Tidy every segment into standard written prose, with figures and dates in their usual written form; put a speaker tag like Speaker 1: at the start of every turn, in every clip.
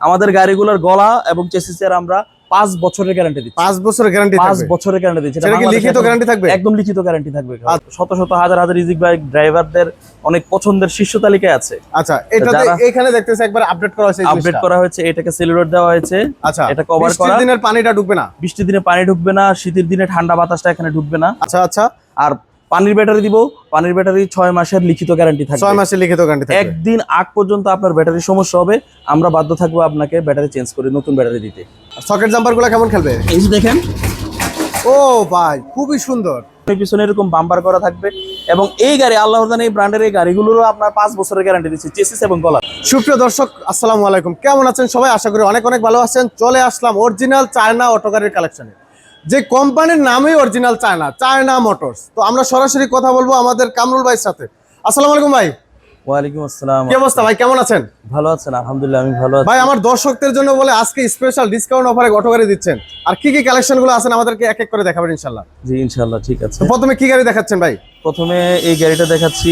Speaker 1: আমাদের গাড়িগুলোর গলা এবং চেসিসের আমরা 5 বছরের গ্যারান্টি দিচ্ছি।
Speaker 2: 5 বছরের গ্যারান্টি
Speaker 1: 5 বছরের গ্যারান্টি দিচ্ছি।
Speaker 2: সেটা কি লিখিত গ্যারান্টি থাকবে?
Speaker 1: একদম লিখিত গ্যারান্টি থাকবে। শত শত হাজার হাজার ইজি বাইক ড্রাইভারদের অনেক পছন্দের শীর্ষ তালিকায় আছে।
Speaker 2: আচ্ছা, এটাতে এখানে দেখতেছি একবার আপডেট করা হয়েছে।
Speaker 1: আপডেট করা হয়েছে, এটাকে সেলুলার দেওয়া হয়েছে।
Speaker 2: আচ্ছা,
Speaker 1: এটা কভার করা।
Speaker 2: বৃষ্টির দিনের পানিটা ঢুকবে না?
Speaker 1: বৃষ্টির দিনে পানি ঢুকবে না, শীতের দিনে ঠান্ডা বাতাসটা এখানে ঢুকবে না।
Speaker 2: আচ্ছা আচ্ছা।
Speaker 1: আর পানির ব্যাটারি দিব, পানির ব্যাটারি 6 মাসের লিখিত গ্যারান্টি থাকবে।
Speaker 2: 6 মাসের লিখিত গ্যারান্টি থাকবে।
Speaker 1: একদিন আগ পর্যন্ত আপনার ব্যাটারি সমস্যা হবে, আমরা বাধ্য থাকবো আপনাকে ব্যাটারি চেঞ্জ করে নতুন ব্যাটারি দিতে।
Speaker 2: সকেট জাম্পারগুলো কেমন খেলবে?
Speaker 1: এই যে দেখেন,
Speaker 2: ও ভাই খুবই সুন্দর।
Speaker 1: পিছনে এরকম বাম্পার করা থাকবে এবং এই গাড়ি আল্লাহর জানে এই ব্র্যান্ডের এই গাড়িগুলোরও আপনার 5 বছরের গ্যারান্টি দিচ্ছি, চেসিস এবং গলা।
Speaker 2: সুপ্রিয় দর্শক, আসসালামু আলাইকুম। কেমন আছেন সবাই? আশা করি অনেক অনেক ভালো আছেন। চলে আসলাম অরিজিনাল চায়না অটো গাড়ির কালেকশনে, যে কোম্পানির নামই অরিজিনাল চায়না মোটরস। তো আমরা সরাসরি কথা বলবো আমাদের কামরুল ভাইয়ের সাথে। আসসালামু আলাইকুম ভাই।
Speaker 1: ওয়ালাইকুম আসসালাম।
Speaker 2: কি অবস্থা ভাই, কেমন আছেন?
Speaker 1: ভালো আছেন? আলহামদুলিল্লাহ আমি ভালো আছি
Speaker 2: ভাই। আমার দর্শকদের জন্য বলে আজকে স্পেশাল ডিসকাউন্ট অফারে অটো গাড়ি দিচ্ছেন, আর কি কি কালেকশন গুলো আছেন আমাদেরকে এক এক করে দেখাবেন ইনশাআল্লাহ।
Speaker 1: জি ইনশাআল্লাহ, ঠিক আছে।
Speaker 2: তো প্রথমে কি গাড়ি দেখাচ্ছেন ভাই?
Speaker 1: প্রথমে এই গাড়িটা দেখাচ্ছি,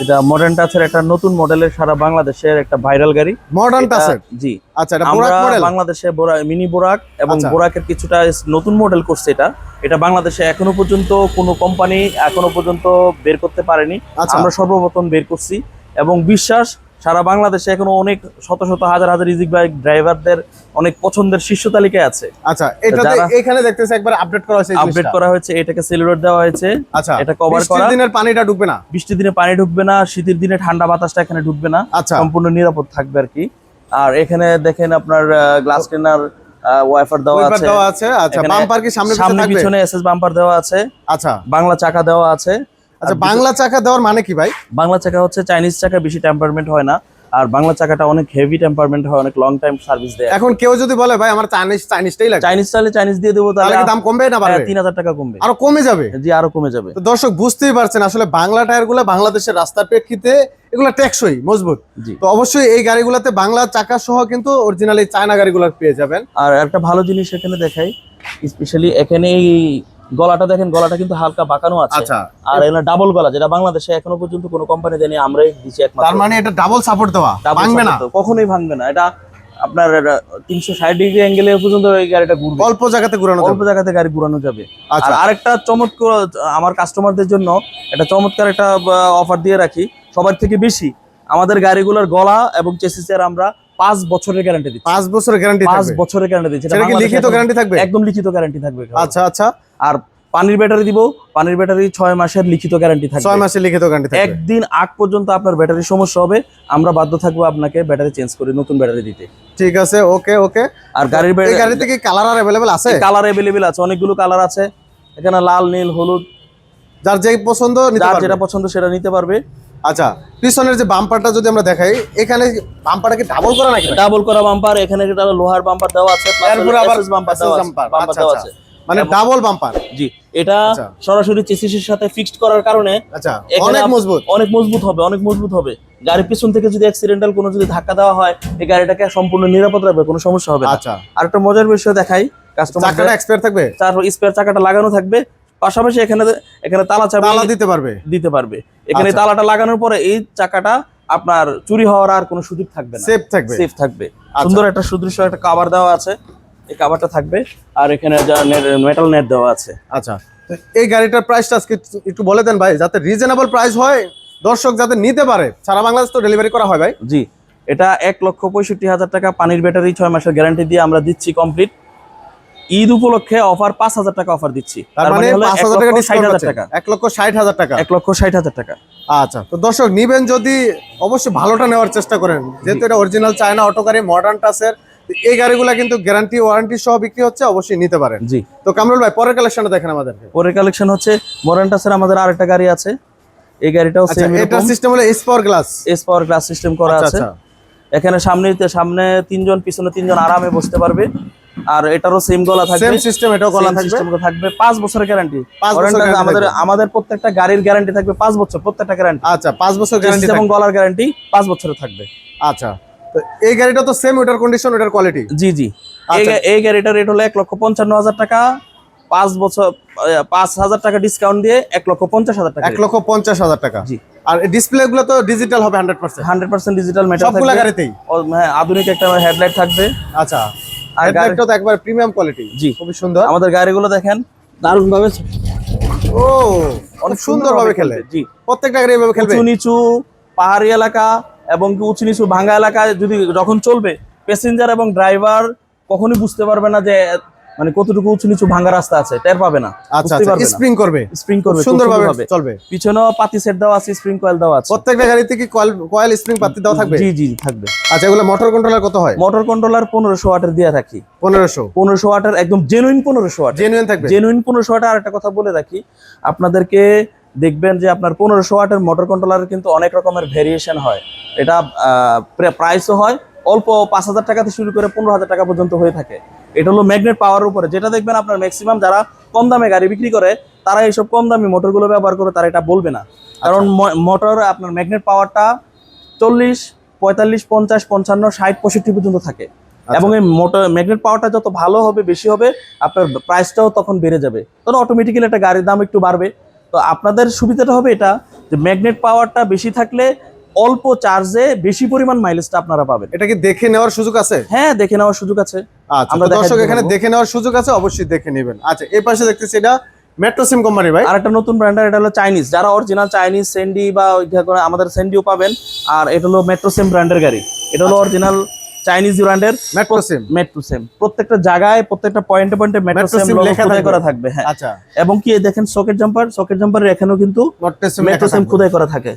Speaker 1: এটা মডার্ন টাচের একটা নতুন মডেলের, সারা বাংলাদেশের একটা ভাইরাল গাড়ি।
Speaker 2: মডার্ন টাচের?
Speaker 1: জি।
Speaker 2: আচ্ছা, এটা
Speaker 1: আমরা
Speaker 2: বোরাক মডেল?
Speaker 1: বাংলাদেশে মিনি বোরাক এবং
Speaker 2: আচ্ছা।
Speaker 1: বোরাকের কিছুটা নতুন মডেল করছে। এটা বাংলাদেশে এখনো পর্যন্ত কোনো কোম্পানি এখনো পর্যন্ত বের করতে পারেনি।
Speaker 2: আচ্ছা।
Speaker 1: আমরা সর্বপ্রথম বের করছি এবং বিশ্বাস সারা বাংলাদেশে এখনো অনেক শত শত হাজার হাজার ইজি বাইক ড্রাইভারদের অনেক পছন্দের শীর্ষ তালিকায় আছে।
Speaker 2: আচ্ছা, এটাতে এখানে দেখতেছি একবার আপডেট করা হয়েছে।
Speaker 1: আপডেট করা হয়েছে, এটাকে সেলুলার দেওয়া হয়েছে।
Speaker 2: আচ্ছা,
Speaker 1: এটা কভার করা।
Speaker 2: বৃষ্টির দিনের পানিটা ঢুকবে না?
Speaker 1: বৃষ্টির দিনে পানি ঢুকবে না, শীতের দিনে ঠান্ডা বাতাসটা এখানে ঢুকবে না।
Speaker 2: আচ্ছা,
Speaker 1: সম্পূর্ণ নিরাপদ থাকবে আর কি। আর এখানে দেখেন আপনার গ্লাস ক্লিনার ওয়াইপার দেওয়া আছে।
Speaker 2: আচ্ছা, বাম্পার কি সামনে
Speaker 1: পিছনে এসএস বাম্পার দেওয়া আছে।
Speaker 2: আচ্ছা,
Speaker 1: বাংলা চাকা দেওয়া আছে।
Speaker 2: আচ্ছা, বাংলা চাকা দেওয়ার মানে কি ভাই?
Speaker 1: বাংলা চাকা হচ্ছে চাইনিজ চাকা, বেশি টেম্পারমেন্ট হয় না, আর বাংলা চাকাটা অনেক হেভি টেম্পারমেন্ট হয়, অনেক লং টাইম সার্ভিস দেয়।
Speaker 2: এখন কেউ যদি বলে ভাই আমার চাইনিজটাই লাগে,
Speaker 1: চাইনিজ চাইলে চাইনিজ দিয়ে দেবো,
Speaker 2: তাহলে কি দাম কমবে না বাড়বে?
Speaker 1: 3000 টাকা কমবে।
Speaker 2: আরো কমে যাবে?
Speaker 1: জি, আরো কমে যাবে।
Speaker 2: তো দর্শক বুঝতেই পারছেন, আসলে বাংলা টায়ারগুলো বাংলাদেশের রাস্তার প্রেক্ষিতে এগুলা টেকসই, মজবুত। তো অবশ্যই এই গাড়িগুলোতে বাংলা চাকা সহ কিন্তু অরিজিনাল এই চায়না গাড়িগুলো পেয়ে যাবেন।
Speaker 1: আর একটা ভালো জিনিস এখানে দেখাই, স্পেশালি এখানে এই গলাটা দেখেন, গলাটা কিন্তু হালকা বাঁকানো আছে।
Speaker 2: আচ্ছা,
Speaker 1: আর এটা ডাবল গলা, যেটা বাংলাদেশে এখনো পর্যন্ত কোনো কোম্পানি দেয়নি, আমরাই দিছি একমাত্র।
Speaker 2: তার মানে এটা ডাবল সাপোর্ট দেওয়া, ভাঙবে না?
Speaker 1: কখনোই ভাঙবে না। এটা আপনার 360 ডিগ্রি অ্যাঙ্গেলে পর্যন্ত এই গাড়িটা ঘুরবে,
Speaker 2: অল্প জায়গাতে ঘোরানো যাবে,
Speaker 1: অল্প জায়গাতে গাড়ি ঘোরানো যাবে।
Speaker 2: আচ্ছা।
Speaker 1: আর আরেকটা চমৎকার, আমার কাস্টমারদের জন্য এটা চমৎকার একটা অফার দিয়ে রাখি। সবার থেকে বেশি আমাদের গাড়িগুলোর গলা এবং চেসিসের আমরা 5 বছরের গ্যারান্টি দিচ্ছি।
Speaker 2: 5 বছরের গ্যারান্টি থাকবে?
Speaker 1: 5 বছরের গ্যারান্টি দিচ্ছি।
Speaker 2: সেটা কি লিখিত গ্যারান্টি থাকবে?
Speaker 1: একদম লিখিত গ্যারান্টি থাকবে।
Speaker 2: আচ্ছা আচ্ছা।
Speaker 1: আর পানির ব্যাটারি দিব, পানির ব্যাটারি 6 মাসের লিখিত গ্যারান্টি থাকবে।
Speaker 2: 6 মাসের লিখিত গ্যারান্টি থাকবে।
Speaker 1: একদিন আগ পর্যন্ত আপনার ব্যাটারি সমস্যা হবে, আমরা বাধ্য থাকবো আপনাকে ব্যাটারি চেঞ্জ করে নতুন ব্যাটারি দিতে।
Speaker 2: ঠিক আছে, ওকে ওকে।
Speaker 1: আর
Speaker 2: গাড়িতে কি কালার अवेलेबल আছে?
Speaker 1: কালার अवेलेबल আছে, অনেকগুলো কালার আছে এখানে, লাল, নীল, হলুদ,
Speaker 2: যার যে পছন্দ নিতে পারবে,
Speaker 1: যার যেটা পছন্দ সেটা নিতে পারবে।
Speaker 2: আচ্ছা, পিছনের যে বাম্পারটা যদি আমরা দেখাই, এখানে বাম্পারটা কি ডাবল করা নাকি?
Speaker 1: ডাবল করা বাম্পার, এখানে একটা লোহার বাম্পার দেওয়া আছে,
Speaker 2: এরপর আবার
Speaker 1: বাম্পার দেওয়া আছে,
Speaker 2: মানে ডাবল বাম্পার।
Speaker 1: জি, এটা সরাসরি চেসিসের সাথে ফিক্সড করার কারণে
Speaker 2: আচ্ছা অনেক মজবুত,
Speaker 1: অনেক মজবুত হবে। গাড়ির পিছন থেকে যদি অ্যাক্সিডেন্টাল কোনো যদি ধাক্কা দেওয়া হয়, এই গাড়িটাকে সম্পূর্ণ নিরাপদ রাখবে, কোনো সমস্যা হবে না।
Speaker 2: আচ্ছা,
Speaker 1: আর একটা মজার বিষয় দেখাই, কাস্টমার
Speaker 2: চাকাটা এক্সপায়ার থাকবে,
Speaker 1: স্পেয়ার চাকাটা লাগানো থাকবে, পাশাপাশি এখানে তালা
Speaker 2: দিতে পারবে।
Speaker 1: এখানে তালাটা লাগানোর পরে এই চাকাটা আপনার চুরি হওয়ার আর কোনো সুযোগ থাকবে না, সেফ থাকবে। সুন্দর একটা সুদৃশ্য একটা কভার দেওয়া আছে, এই কভারটা থাকবে। আর এখানে মেটাল নেট দেওয়া আছে।
Speaker 2: আচ্ছা, তো এই গাড়িটার প্রাইসটা আজকে একটু বলে দেন ভাই, যাতে রিজনেবল প্রাইস হয়, দর্শক যাতে নিতে পারে। সারা বাংলাদেশ তো ডেলিভারি করা হয় ভাই?
Speaker 1: জি, এটা 1,65,000 টাকা, পানির ব্যাটারি 6 মাসের গ্যারান্টি দিয়ে আমরা দিচ্ছি কমপ্লিট। ঈদ উপলক্ষে অফার 5,000 টাকা অফার দিচ্ছি।
Speaker 2: তার মানে 5,000 টাকা ডিসকাউন্ট,
Speaker 1: 1,60,000 টাকা। 1,60,000 টাকা।
Speaker 2: আচ্ছা, তো দর্শক নিবেন যদি অবশ্যই ভালোটা নেওয়ার চেষ্টা করেন, যেহেতু এটা অরিজিনাল চায়না অটো গাড়ি, মডার্ন টাচের। এই গাড়িগুলো কিন্তু গ্যারান্টি ওয়ারেন্টি সহ বিক্রি হচ্ছে, অবশ্যই নিতে পারেন।
Speaker 1: জি।
Speaker 2: তো কামরুল ভাই, পরের কালেকশনটা দেখেন আমাদেরকে।
Speaker 1: পরের কালেকশন হচ্ছে মডার্ন টাচের আমাদের আরেকটা গাড়ি আছে, এই গাড়িটাও সেম এরকম।
Speaker 2: এটা সিস্টেম হলো এস পাওয়ার গ্লাস
Speaker 1: সিস্টেম করা আছে। এখানে সামনে 3 জন, পিছনে 3 জন আরামে বসতে পারবে। আর এটারও সেম গলা থাকবে,
Speaker 2: সেম সিস্টেম, এটাও গলা
Speaker 1: থাকবে। 5 বছরের গ্যারান্টি। আমাদের প্রত্যেকটা গাড়ির গ্যারান্টি থাকবে 5 বছর, প্রত্যেকটা গ্যারান্টি।
Speaker 2: আচ্ছা, 5 বছর গ্যারান্টি
Speaker 1: এবং গলার গ্যারান্টি 5 বছরের থাকবে।
Speaker 2: আচ্ছা, তো এই গাড়িটা তো সেম, ওটার কন্ডিশন, ওটার কোয়ালিটি।
Speaker 1: জি জি। এই গাড়িটার রেট হলো 1,55,000 টাকা, 5 বছর 5,000 টাকা ডিসকাউন্ট দিয়ে 1,50,000 টাকা।
Speaker 2: 1,50,000 টাকা।
Speaker 1: জি।
Speaker 2: আর ডিসপ্লে গুলো তো ডিজিটাল হবে 100%।
Speaker 1: 100% ডিজিটাল মেটাল থাকবে
Speaker 2: সবগুলা গাড়িতেই।
Speaker 1: হ্যাঁ, আধুনিক একটা হেডলাইট থাকবে।
Speaker 2: আচ্ছা, আর হেডলাইটটা তো একবার প্রিমিয়াম কোয়ালিটি।
Speaker 1: জি,
Speaker 2: খুব সুন্দর।
Speaker 1: আমাদের গাড়িগুলো দেখেন দারুণ ভাবে
Speaker 2: ও অনেক সুন্দরভাবে খেলে।
Speaker 1: জি,
Speaker 2: প্রত্যেকটা গাড়ি এভাবে খেলবে।
Speaker 1: উঁচু নিচু পাহাড়ি এলাকা এবং উঁচু নিচু ভাঙ্গা এলাকায় যদি যখন চলবে, প্যাসেঞ্জার এবং ড্রাইভার কখনোই বুঝতে পারবে না যে মানে কতটুকু উঁচু নিচু ভাঙ্গা রাস্তা আছে, টের পাবে না।
Speaker 2: আচ্ছা, স্প্রিং করবে সুন্দরভাবে চলবে।
Speaker 1: পিছনেও পাতি সেট দেওয়া আছে, স্প্রিং কয়েল দেওয়া আছে।
Speaker 2: প্রত্যেকটা গাড়িতে কি কয়েল স্প্রিং পাতি দেওয়া থাকবে?
Speaker 1: জি জি থাকবে।
Speaker 2: আচ্ছা, এগুলো মোটর কন্ট্রোলার কত হয়?
Speaker 1: মোটর কন্ট্রোলার 1500 ওয়াটের দিয়ে রাখি। 1500 ওয়াটের একদম জেনুইন 1500 ওয়াট।
Speaker 2: জেনুইন থাকবে,
Speaker 1: জেনুইন 1500 ওয়াট। আর একটা কথা বলে রাখি আপনাদেরকে, দেখবেন যে আপনার 1500 ওয়াটের মোটর কন্ট্রোলারের কিন্তু অনেক রকমের ভেরিয়েশন হয়। এটা প্রাইসও হয় অল্প 5000 টাকা থেকে শুরু করে 15000 টাকা পর্যন্ত হয়ে থাকে। এটা হলো ম্যাগনেট পাওয়ারের উপরে, যেটা দেখবেন আপনার ম্যাক্সিমাম যারা কম দামে গাড়ি বিক্রি করে তারা এইসব কম দামি মোটরগুলো ব্যবহার করে, তারা এটা বলবে না। কারণ মোটর আপনার ম্যাগনেট পাওয়ারটা 40, 45, 50, 55, 60, 65 পর্যন্ত থাকে। এবং এই মোটর ম্যাগনেট পাওয়ারটা যত ভালো হবে, বেশি হবে, আপনার প্রাইসটাও তখন বেড়ে যাবে। তখন অটোমেটিক্যালি একটা গাড়ির দাম একটু বাড়বে। তো আপনাদের সুবিধাটা হবে এটা যে ম্যাগনেট পাওয়ারটা বেশি থাকলে অল্প চার্জে বেশি পরিমাণ মাইলেজটা আপনারা পাবেন।
Speaker 2: এটা কি দেখে নেওয়ার সুযোগ আছে?
Speaker 1: হ্যাঁ, দেখে নেওয়ার সুযোগ আছে।
Speaker 2: আচ্ছা, দর্শক এখানে দেখে নেওয়ার সুযোগ আছে, অবশ্যই দেখে নেবেন। আচ্ছা, এই পাশে দেখতেছি এটা মেট্রোসিম কোম্পানি ভাই।
Speaker 1: আর একটা নতুন ব্র্যান্ডের, এটা হলো চাইনিজ, যারা অরিজিনাল চাইনিজ সেন্ডি বা আমাদের সেন্ডিও পাবেন। আর এটা হলো মেট্রোসিম ব্র্যান্ডের গাড়ি। এটা হলো অরিজিনাল চাইনিজ ব্র্যান্ডের মেট্রোসিম। প্রত্যেকটা জায়গায় প্রত্যেকটা পয়েন্টে পয়েন্টে মেট্রোসিম খোদাই করা থাকবে। হ্যাঁ, আচ্ছা। এবং কি দেখেন সকেট জাম্পারের এখানেও কিন্তু মেট্রোসিম খোদাই করা থাকে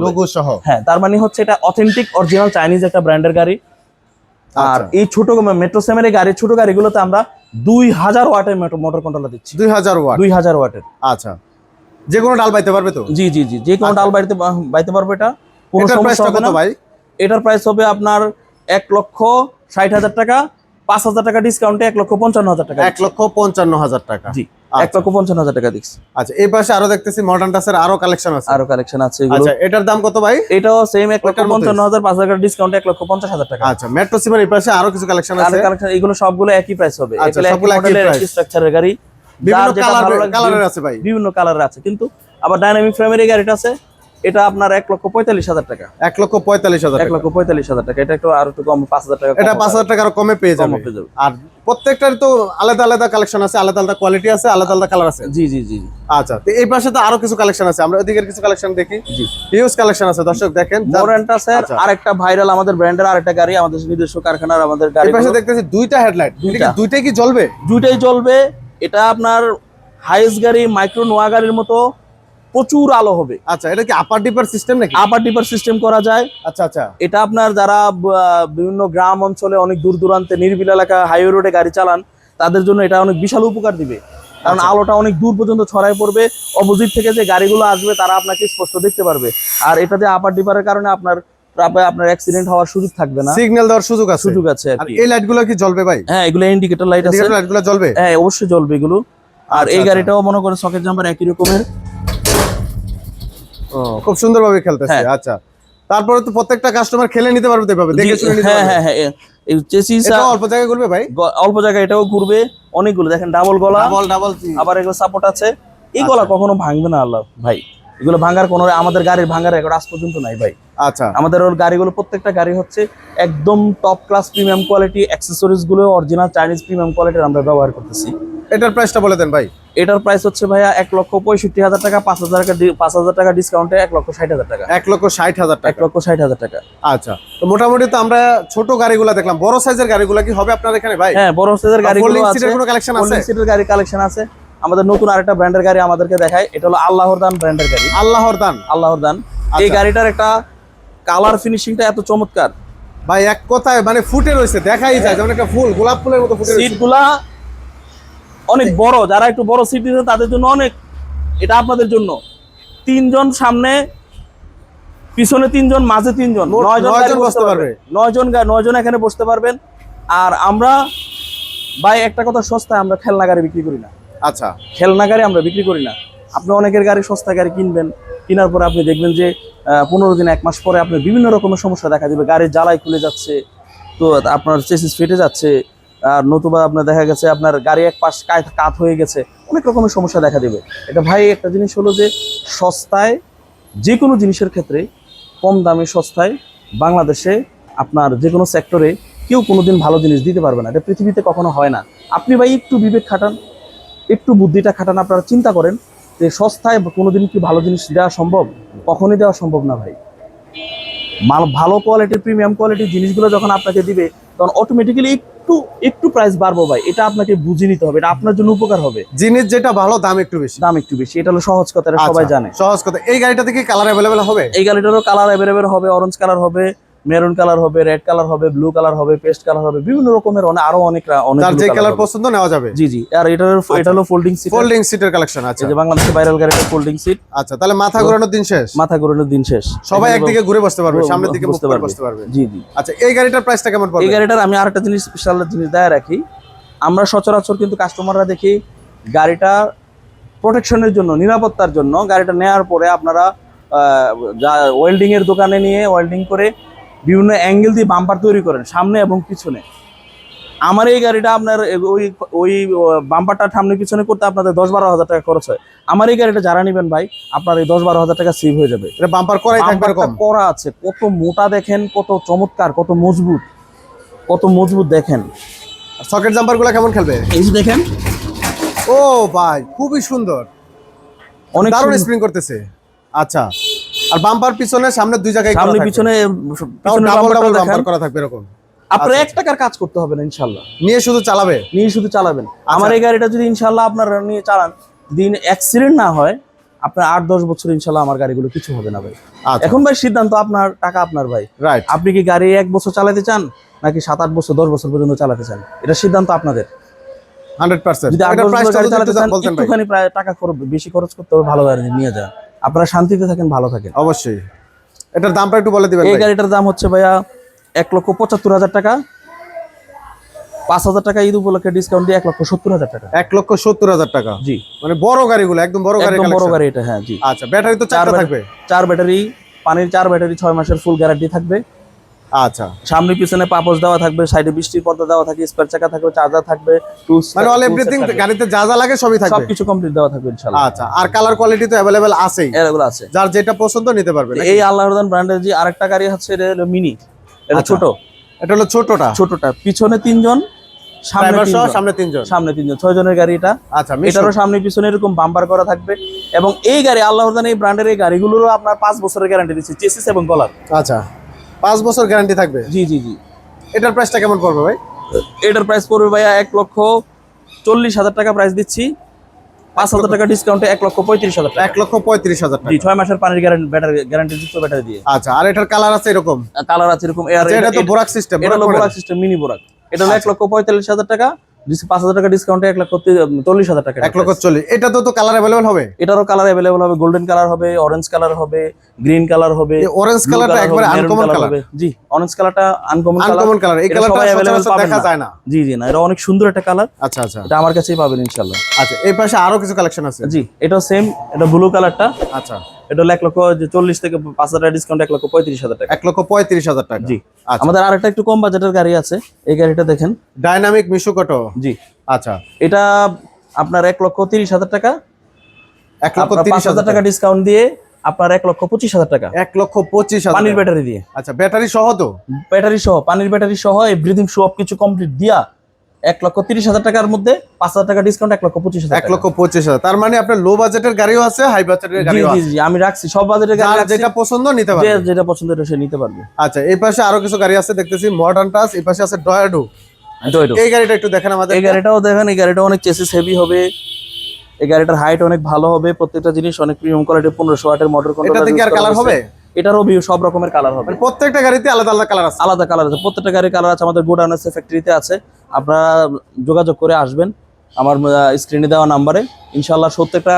Speaker 2: লোগো সহ।
Speaker 1: হ্যাঁ, তার মানে হচ্ছে এটা অথেন্টিক অরিজিনাল চাইনিজ একটা ব্র্যান্ডের গাড়ি। আর এই ছোট মেট্রোসিমের এই গাড়ি, ছোট গাড়িগুলোতে আমরা 2000 ওয়াটের মোটর কন্ট্রোলার দিচ্ছি। 2000 ওয়াটের।
Speaker 2: আচ্ছা, যে কোনো ডাল বাইতে পারবে তো?
Speaker 1: জি জি জি, যে কোনো ডাল বাইতে পারবে। এটা কোনো সমস্যা হবে না ভাই। এটার প্রাইস হবে আপনার 1,60,000 টাকা, 5,000 টাকা ডিসকাউন্টে 1,55,000 টাকা।
Speaker 2: 1,55,000 টাকা।
Speaker 1: জি, 1,55,000 টাকা দিচ্ছি।
Speaker 2: আচ্ছা, এই পাশে আরো দেখতেছি মডার্ন টাচের আরো কালেকশন আছে।
Speaker 1: আচ্ছা,
Speaker 2: এটার দাম কত ভাই?
Speaker 1: এটাও সেম 1,55,000, 5,000 টাকা ডিসকাউন্টে 1,50,000 টাকা।
Speaker 2: আচ্ছা, মেট্রোসিমের এই পাশে আরো কিছু কালেকশন আছে।
Speaker 1: এগুলো সবগুলো একই প্রাইস হবে।
Speaker 2: আচ্ছা, সবগুলো একই প্রাইস,
Speaker 1: স্ট্রাকচারের গাড়ি,
Speaker 2: বিভিন্ন কালারের আছে ভাই,
Speaker 1: বিভিন্ন কালারের আছে। কিন্তু আবার ডাইনামিক ফ্রেমের এই গাড়িটা আছে, এটা আপনার 1,45,000 টাকা।
Speaker 2: 1,45,000
Speaker 1: টাকা। এটা একটু আর একটু কম, 5,000 টাকা।
Speaker 2: এটা 5,000 টাকা কমে পেয়ে যাবে। আর প্রত্যেকটার তো আলাদা আলাদা কালেকশন আছে, আলাদা আলাদা কোয়ালিটি আছে, আলাদা আলাদা কালার আছে।
Speaker 1: জি জি জি।
Speaker 2: আচ্ছা, তো এই পাশে তো আরো কিছু কালেকশন আছে, আমরা ওদিকের কিছু কালেকশন দেখি।
Speaker 1: জি,
Speaker 2: হিউজ কালেকশন আছে দর্শক দেখেন।
Speaker 1: মোরেন্টা স্যার আরেকটা ভাইরাল আমাদের ব্র্যান্ডের আরেকটা গাড়ি, আমাদের নিজস্ব কারখানার আমাদের গাড়ি।
Speaker 2: এই পাশে দেখতেছি দুইটা হেডলাইট, দুইটাই কি জ্বলবে?
Speaker 1: দুইটাই জ্বলবে। এটা আপনার হাইস গাড়ি, মাইক্রো নোয়া গাড়ির মতো প্রচুর আলো হবে।
Speaker 2: আচ্ছা, এটা কি আপার ডিপার সিস্টেম নাকি?
Speaker 1: আপার ডিপার সিস্টেম করা যায়।
Speaker 2: আচ্ছা আচ্ছা,
Speaker 1: এটা আপনার যারা বিভিন্ন গ্রাম অঞ্চলে অনেক দূর দূরান্তে নির্বিল এলাকা হাইওয়ে রোডে গাড়ি চালান, তাদের জন্য এটা অনেক বিশাল উপকার দিবে। কারণ আলোটা অনেক দূর পর্যন্ত ছড়ায় পড়বে, অপোজিট থেকে যে গাড়িগুলো আসবে তারা আপনাকে স্পষ্ট দেখতে পারবে। আর এটা যে আপার ডিপারের কারণে আপনার অ্যাক্সিডেন্ট হওয়ার সুযোগ থাকবে না,
Speaker 2: সিগন্যাল দেওয়ার সুযোগ আছে।
Speaker 1: আর
Speaker 2: এই লাইটগুলো কি জ্বলবে ভাই?
Speaker 1: হ্যাঁ, এগুলো ইন্ডিকেটর লাইট আছে।
Speaker 2: লাইটগুলো জ্বলবে?
Speaker 1: হ্যাঁ, অবশ্যই জ্বলবে এগুলো। আর এই গাড়িটাও মনে করে সকেট জাম্পার একই রকমের।
Speaker 2: খুব সুন্দরভাবে খেলতেছে। আচ্ছা, তারপরে তো প্রত্যেকটা কাস্টমার খেলে নিতে পারবে, দেখে শুনে নিতে পারবে।
Speaker 1: হ্যাঁ হ্যাঁ, এই চেসিস
Speaker 2: অল্প জায়গায় ঘুরবে ভাই,
Speaker 1: অল্প জায়গায় এটাও ঘুরবে অনেকগুলো। দেখেন ডাবল গলা, ডাবল আবার এগুলো সাপোর্ট আছে। এই গলা কখনো ভাঙবে না আল্লাহ ভাই, এগুলো ভাঙার কোনো, আমাদের গাড়ির ভাঙার রেকর্ড আজ পর্যন্ত নাই ভাই।
Speaker 2: আচ্ছা,
Speaker 1: আমাদের ওর গাড়িগুলো প্রত্যেকটা গাড়ি হচ্ছে একদম top class premium quality, accessories গুলো অরিজিনাল চাইনিজ প্রিমিয়াম কোয়ালিটির আমরা ব্যবহার করতেছি।
Speaker 2: এটার প্রাইসটা বলে দেন ভাই।
Speaker 1: এটার প্রাইস হচ্ছে ভাইয়া 1,65,000 টাকা, 5,000 টাকা ডিসকাউন্টে 1,60,000 টাকা।
Speaker 2: 1,60,000 টাকা।
Speaker 1: 1,60,000 টাকা।
Speaker 2: আচ্ছা, তো মোটামুটি তো আমরা ছোট গাড়িগুলো দেখলাম, বড় সাইজের গাড়িগুলো কি হবে আপনার এখানে ভাই?
Speaker 1: হ্যাঁ, বড় সাইজের গাড়িগুলো আছে।
Speaker 2: কোনো কালেকশন আছে?
Speaker 1: ফোল্ডিং সিটের গাড়ি কালেকশন আছে। আমাদের নতুন আরেকটা ব্র্যান্ডের গাড়ি আমাদেরকে দেখায়, এটা হলো আল্লাহর দান ব্র্যান্ডের গাড়ি।
Speaker 2: আল্লাহর দান।
Speaker 1: এই গাড়িটার একটা কালার ফিনিশিংটা এত চমৎকার
Speaker 2: ভাই, এক কথায় মানে ফুটে রয়েছে, দেখাই যায় যেমন একটা ফুল, গোলাপ ফুলের মতো ফুটে রয়েছে।
Speaker 1: সিটগুলা অনেক বড়, যারা একটু বড় সিট দিতে তাদের জন্য অনেক। এটা আপনাদের জন্য 3 জন সামনে, পিছনে 3 জন, মাঝে 3 জন, 9 জন বসতে পারবে। 9 জন এখানে বসতে পারবেন। আর আমরা ভাই একটা কথা, সস্তায় আমরা খেলনা গাড়ি বিক্রি করি না।
Speaker 2: আচ্ছা,
Speaker 1: খেলনা গাড়ি আমরা বিক্রি করি না। আপনি অনেকের গাড়ি, সস্তা গাড়ি কিনবেন, কেনার পরে আপনি দেখবেন যে 15 দিন 1 মাস পরে আপনার বিভিন্ন রকমের সমস্যা দেখা দিবে। গাড়ির জ্বালাই খুলে যাচ্ছে, তো আপনার চেসিস ফেটে যাচ্ছে, আর নতুবা আপনার দেখা গেছে আপনার গাড়ি এক পাশ কাত হয়ে গেছে, অনেক রকমের সমস্যা দেখা দিবে। এটা ভাই একটা জিনিস হলো যে সস্তায় যে কোনো জিনিসের ক্ষেত্রে কম দামে সস্তায় বাংলাদেশে আপনার যে কোনো সেক্টরে কেউ কোনোদিন ভালো জিনিস দিতে পারবে না, এটা পৃথিবীতে কখনো হয় না। আপনি ভাই একটু বিবেক খাটান, একটু বুদ্ধিটা খাটান, আপনারা চিন্তা করেন যে সস্তায় কোনোদিন কি ভালো জিনিস দেওয়া সম্ভব? কখনোই দেওয়া সম্ভব না ভাই। ভালো কোয়ালিটির প্রিমিয়াম কোয়ালিটির জিনিসগুলো যখন আপনাকে দিবে তখন অটোমেটিক্যালি একটু একটু প্রাইস বাড়বো ভাই, এটা আপনাকে বুঝে নিতে হবে, এটা আপনার জন্য উপকার হবে।
Speaker 2: জিনিস যেটা ভালো দাম একটু বেশি, এটা
Speaker 1: হলো সহজ কথা, এটা সবাই জানে।
Speaker 2: সহজ কথা। এই গাড়িটাতে কি কালার অ্যাভেলেবেল হবে?
Speaker 1: এই গাড়িটারও কালার অ্যাভেলেবেল হবে, অরেঞ্জ কালার হবে, মেরুন কালার হবে, রেড কালার হবে, ব্লু কালার হবে, পেস্ট কালার হবে, বিভিন্ন রকমের আরো অনেক
Speaker 2: যে কালার পছন্দ নেওয়া যাবে।
Speaker 1: জি জি। আর এটা হলো ফোল্ডিং সিটের কালেকশন আছে, যে বাংলাদেশে ভাইরাল গাড়িটা ফোল্ডিং সিট।
Speaker 2: আচ্ছা, তাহলে মাথা ঘোরানোর দিন শেষ, সবাই একদিকে ঘুরে বসতে পারবে, সামনের দিকে মুখ করে বসতে পারবে।
Speaker 1: জি জি।
Speaker 2: আচ্ছা, এই গাড়িটার প্রাইসটা কেমন পড়বে?
Speaker 1: এই গাড়িটার আমি আরেকটা জিনিস স্পেশাল জিনিস দেয়া রাখি, আমরা সচরাচর কিন্তু কাস্টমাররা দেখি গাড়িটা প্রোটেকশনের জন্য, নিরাপত্তার জন্য গাড়িটা নেওয়ার পরে আপনারা ওয়েল্ডিং এর দোকানে নিয়ে ওয়েল্ডিং করে বিভিন্ন অ্যাঙ্গেল দিয়ে বাম্পার তৈরি করেন সামনে এবং পিছনে। আমার এই গাড়িটা আপনার ওই বাম্পারটা সামনে পিছনে করতে আপনাদের 10-12 হাজার টাকা খরচ হয়। আমার এই গাড়িটা যারা নেবেন ভাই, আপনার এই 10-12 হাজার টাকা সেভ হয়ে যাবে।
Speaker 2: এটা বাম্পার করাই থাকবে, এরকম
Speaker 1: করা আছে, কত মোটা দেখেন, কত চমৎকার, কত মজবুত দেখেন।
Speaker 2: সকেট জাম্পারগুলো কেমন খেলবে?
Speaker 1: এই যে দেখেন,
Speaker 2: ও ভাই খুবই সুন্দর, অনেক দারুণ স্প্রিং করতেছে। আচ্ছা, আর বাম্পার পিছনে সামনে দুই জায়গায়
Speaker 1: সামনে পিছনে
Speaker 2: ডাবল বাম্পার করা থাকবে এরকম।
Speaker 1: আপনার 1 টাকার কাজ করতে হবে না, ইনশাআল্লাহ
Speaker 2: নিয়ে শুধু চালাবেন।
Speaker 1: আমার এই গাড়িটা যদি ইনশাআল্লাহ আপনারা নিয়ে চালান, দিন অ্যাক্সিডেন্ট না হয়, আপনার 8-10 বছর ইনশাআল্লাহ আমার গাড়িগুলো কিছু হবে না ভাই। এখন ভাই সিদ্ধান্ত আপনার, টাকা আপনার ভাই। রাইট। আপনি কি গাড়ি 1 বছর চালাতে চান নাকি 7-8 বছর 10 বছর পর্যন্ত চালাতে চান, এটা সিদ্ধান্ত আপনাদের।
Speaker 2: 100%।
Speaker 1: যদি একটুখানি প্রায় টাকা বেশি খরচ করতে হবে, ভালো গাড়ি নিয়ে যান, আপনারা শান্তিতে থাকেন, ভালো থাকেন।
Speaker 2: অবশ্যই। এটার দামটা একটু বলে দিবেন।
Speaker 1: এই গাড়িটার দাম হচ্ছে ভাইয়া 1,75,000 টাকা, 5,000 টাকা ঈদ উপলক্ষে ডিসকাউন্ট দিয়ে 1,70,000 টাকা।
Speaker 2: 1,70,000 টাকা।
Speaker 1: জি।
Speaker 2: মানে বড় গাড়িগুলো একদম বড় গাড়ি
Speaker 1: এটা। হ্যাঁ জি।
Speaker 2: আচ্ছা, ব্যাটারি তো 4টা থাকবে?
Speaker 1: 4 ব্যাটারি, পানির 4 ব্যাটারি, 6 মাসের ফুল গ্যারান্টি থাকবে।
Speaker 2: আচ্ছা,
Speaker 1: সামনে পিছনে পাপোশ দেওয়া থাকবে, সাইডে বৃষ্টির পর্দা দেওয়া থাকবে, স্পেয়ার চাকা থাকবে, চার্জার থাকবে,
Speaker 2: মানে অল এভরিথিং গাড়িতে যা যা লাগে সবই থাকবে,
Speaker 1: সবকিছু কমপ্লিট দেওয়া থাকবে ইনশাআল্লাহ।
Speaker 2: আচ্ছা, আর কালার কোয়ালিটি তো अवेलेबल আছেই,
Speaker 1: এগুলো আছে,
Speaker 2: যার যেটা পছন্দ নিতে পারবে।
Speaker 1: এই আল্লাহরদান ব্র্যান্ডের যে আরেকটা গাড়ি আছে, এটা হলো মিনি, এটা ছোট,
Speaker 2: এটা হলো ছোটটা,
Speaker 1: পিছনে 3 জন, সামনে 3 জন, 6 জনের গাড়ি এটা।
Speaker 2: আচ্ছা,
Speaker 1: এটারও সামনে পিছনে এরকম বাম্পার করা থাকবে। এবং এই গাড়ি আল্লাহরদান এই ব্র্যান্ডের এই গাড়িগুলোরও আপনার 5 বছরের গ্যারান্টি দিচ্ছে, চেসিস এবং কলার।
Speaker 2: আচ্ছা, 5 বছর গ্যারান্টি থাকবে।
Speaker 1: জি জি জি।
Speaker 2: এটার প্রাইসটা কেমন পড়বে ভাই?
Speaker 1: এটার প্রাইস পড়বে ভাইয়া 1,40,000 টাকা প্রাইস দিচ্ছি, 5,000 টাকা ডিসকাউন্টে 1,35,000 টাকা।
Speaker 2: 1,35,000 টাকা।
Speaker 1: জি, 6 মাসের পানির গ্যারান্টি যুক্ত ব্যাটারি দিয়ে।
Speaker 2: আচ্ছা, আর এটার কালার আছে এরকম?
Speaker 1: কালার আছে এরকম।
Speaker 2: এটা তো বোরাক সিস্টেম,
Speaker 1: এটা হলো বোরাক সিস্টেম, মিনি বোরাক। এটা হলো 1,45,000 টাকা, 5,000 টাকা ডিসকাউন্টে 1,40,000 টাকা।
Speaker 2: 1,40,000। এটা তো কালার अवेलेबल হবে?
Speaker 1: এটারও কালার अवेलेबल হবে, গোল্ডেন কালার হবে, অরেঞ্জ কালার হবে, গ্রিন কালার হবে।
Speaker 2: অরেঞ্জ কালারটা একবারে আনকমন কালার।
Speaker 1: জি, অরেঞ্জ কালারটা আনকমন
Speaker 2: কালার। এই কালারটা সচরাচর দেখা যায় না।
Speaker 1: জি জি না, এটা অনেক সুন্দর একটা কালার।
Speaker 2: আচ্ছা আচ্ছা,
Speaker 1: এটা আমার কাছেই পাবেন ইনশাআল্লাহ।
Speaker 2: আচ্ছা, এই পাশে আরো কিছু কালেকশন আছে।
Speaker 1: জি, এটাও সেম, এটা ব্লু কালারটা।
Speaker 2: আচ্ছা,
Speaker 1: এটা হলো 1,40,000 থেকে 5,000 টাকা ডিসকাউন্ট 1,35,000 টাকা।
Speaker 2: 1,35,000 টাকা।
Speaker 1: জি। আমাদের আরেকটা একটু কম বাজেটের গাড়ি আছে, এই গাড়িটা দেখেন,
Speaker 2: ডাইনামিক মিশুকটো।
Speaker 1: জি।
Speaker 2: আচ্ছা,
Speaker 1: এটা আপনার 1,30,000 টাকা,
Speaker 2: 1,30,000
Speaker 1: টাকা ডিসকাউন্ট দিয়ে আপনার 1,25,000 টাকা।
Speaker 2: 1,25,000
Speaker 1: পানির ব্যাটারি দিয়ে।
Speaker 2: আচ্ছা, ব্যাটারি সহ তো?
Speaker 1: ব্যাটারি সহ, পানির ব্যাটারি সহ, এভরিথিং সব কিছু কমপ্লিট দিয়া 1,30,000 টাকার মধ্যে 5,000 টাকা ডিসকাউন্ট 1,25,000 টাকা।
Speaker 2: 1,25,000। তার মানে আপনার লো বাজেটের গাড়িও আছে, হাই বাজেটের গাড়িও আছে।
Speaker 1: জি জি, আমি রাখছি সব বাজেটের গাড়ি,
Speaker 2: যেটা পছন্দ নিতে পারবে,
Speaker 1: যেটা পছন্দ এটা সে নিতে পারবে।
Speaker 2: আচ্ছা, এই পাশে আরো কিছু গাড়ি আছে দেখতেছি, মডার্ন টাচ, এই পাশে আছে ডয়াডো। এই গাড়িটা একটু দেখেন আমাদের।
Speaker 1: এই গাড়িটাও দেখেন, এই গাড়িটা অনেক চেসিস হেভি হবে, এই গাড়িটার হাইট অনেক ভালো হবে, প্রত্যেকটা জিনিস অনেক প্রিমিয়াম কোয়ালিটির, 1500 ওয়াটের মোটর কন্ট্রোল।
Speaker 2: এটাতে কি আর কালার হবে?
Speaker 1: এটারও সব রকমের কালার হবে,
Speaker 2: প্রত্যেকটা গাড়িতে আলাদা আলাদা কালার আছে।
Speaker 1: আলাদা কালার আছে, প্রত্যেকটা গাড়ির কালার আছে, আমাদের গোডাউন আছে, ফ্যাক্টরিতে আছে। আপনারা যোগাযোগ করে আসবেন আমার স্ক্রিনে দেওয়া নাম্বারে। ইনশাআল্লাহ প্রত্যেকটা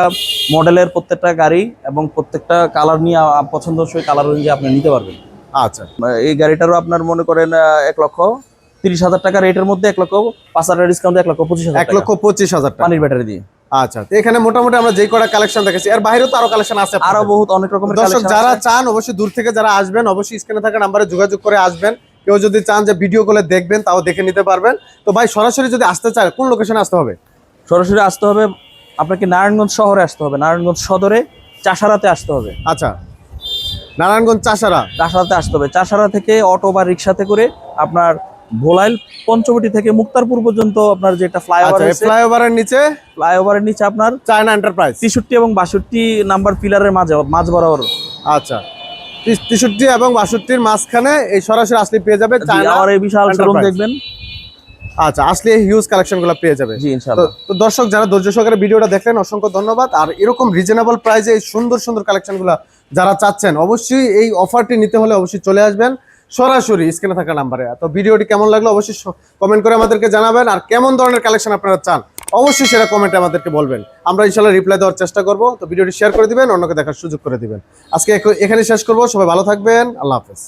Speaker 1: মডেলের প্রত্যেকটা গাড়ি এবং প্রত্যেকটা কালার নিয়ে পছন্দসই কালার অনুযায়ী আপনি নিতে পারবেন।
Speaker 2: আচ্ছা,
Speaker 1: এই গাড়িটারও আপনার মনে করেন 1,30,000 টাকা রেটের মধ্যে 1,05,000 টাকা ডিসকাউন্ট 1,25,000 টাকা।
Speaker 2: 1,25,000 টাকা
Speaker 1: পানির ব্যাটারি দিয়ে।
Speaker 2: আচ্ছা, এখানে মোটামুটি আমরা যেই কটা কালেকশন দেখেছি, এর বাইরেও তো আরো কালেকশন আছে,
Speaker 1: আরো বহুত অনেক রকমের
Speaker 2: দর্শক যারা চান অবশ্যই দূর থেকে যারা আসবেন, অবশ্যই স্ক্রিনে থাকা নাম্বারে যোগাযোগ করে আসবেন। কেউ যদি চান যে ভিডিও কলে দেখবেন, তাও দেখে নিতে পারবেন। তো ভাই, সরাসরি যদি আসতে চায় কোন লোকেশনে আসতে হবে?
Speaker 1: সরাসরি আসতে হবে আপনাকে নারায়ণগঞ্জ শহরে আসতে হবে, নারায়ণগঞ্জ সদরে চাষারাতে আসতে হবে।
Speaker 2: আচ্ছা, নারায়ণগঞ্জ চাষারা।
Speaker 1: চাষারাতে আসতে হবে। চাষারা থেকে অটো বা রিক্সাতে করে আপনার ভোলাইল পঞ্চবটি থেকে মুক্তারপুর পর্যন্ত আপনার যেটা ফ্লাইওভার আছে,
Speaker 2: ফ্লাইওভারের নিচে
Speaker 1: আপনার
Speaker 2: চায়না এন্টারপ্রাইজ
Speaker 1: 63 এবং 62 নাম্বার পিলারের মাঝ বরাবর।
Speaker 2: আচ্ছা, 63 এবং 62 মাঝখানে এই সরাসরি আসলে পেয়ে যাবে চায়না।
Speaker 1: আর এই বিশাল শোরুম দেখবেন।
Speaker 2: আচ্ছা, আসলে হিউজ কালেকশনগুলো পেয়ে যাবে।
Speaker 1: জি ইনশাআল্লাহ।
Speaker 2: তো দর্শক যারা ধৈর্য সহকারে ভিডিওটা দেখলেন অসংখ্য ধন্যবাদ। আর এরকম রিজনেবল প্রাইসে এই সুন্দর সুন্দর কালেকশনগুলো যারা চাচ্ছেন অবশ্যই এই অফারটি নিতে হলে অবশ্যই চলে আসবেন সরাসরি স্ক্রিনে থাকা নাম্বারে। তো ভিডিওটি কেমন লাগলো অবশ্যই কমেন্ট করে আমাদেরকে জানাবেন, আর কেমন ধরনের কালেকশন আপনারা চান অবশ্যই সেটা কমেন্টে আমাদেরকে বলবেন, আমরা ইনশাআল্লাহ রিপ্লাই দেওয়ার চেষ্টা করব। তো ভিডিওটি শেয়ার করে দিবেন, অন্যকে দেখার সুযোগ করে দিবেন। আজকে এখানে শেষ করব। সবাই ভালো থাকবেন, আল্লাহ হাফেজ।